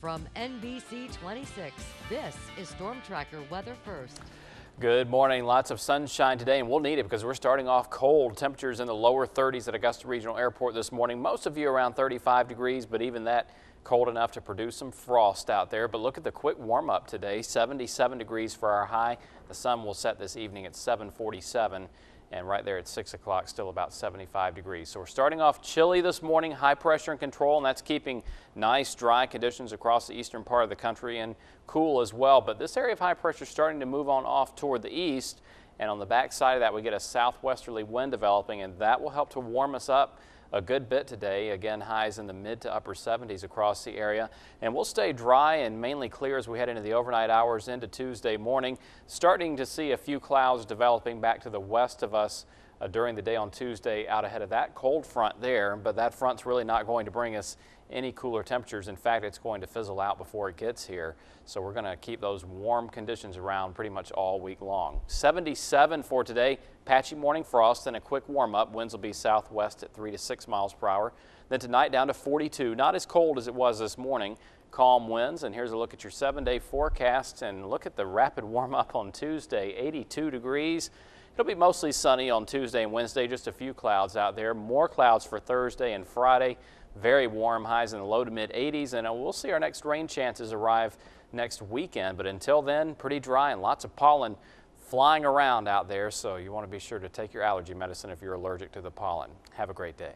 From NBC 26, this is Storm Tracker Weather First. Good morning. Lots of sunshine today, and we'll need it because we're starting off cold. Temperatures in the lower 30s at Augusta Regional Airport this morning. Most of you around 35 degrees, but even that cold enough to produce some frost out there. But look at the quick warm up today. 77 degrees for our high. The sun will set this evening at 7:47. And right there at 6 o'clock, still about 75 degrees. So we're starting off chilly this morning, high pressure and control, and that's keeping nice dry conditions across the eastern part of the country and cool as well. But this area of high pressure is starting to move on off toward the east. And on the back side of that, we get a southwesterly wind developing, and that will help to warm us up a good bit today. Again, highs in the mid to upper 70s across the area, and we'll stay dry and mainly clear as we head into the overnight hours into Tuesday morning. Starting to see a few clouds developing back to the west of us during the day on Tuesday out ahead of that cold front there, but that front's really not going to bring us any cooler temperatures. In fact, it's going to fizzle out before it gets here. So we're going to keep those warm conditions around pretty much all week long. 77 for today. Patchy morning frost and a quick warm up. Winds will be southwest at 3 to 6 miles per hour. Then tonight down to 42. Not as cold as it was this morning. Calm winds. And here's a look at your 7-day forecast. And look at the rapid warm up on Tuesday. 82 degrees. It'll be mostly sunny on Tuesday and Wednesday. Just a few clouds out there. More clouds for Thursday and Friday. Very warm, highs in the low to mid 80s, and we'll see our next rain chances arrive next weekend. But until then, pretty dry and lots of pollen flying around out there, so you want to be sure to take your allergy medicine if you're allergic to the pollen. Have a great day.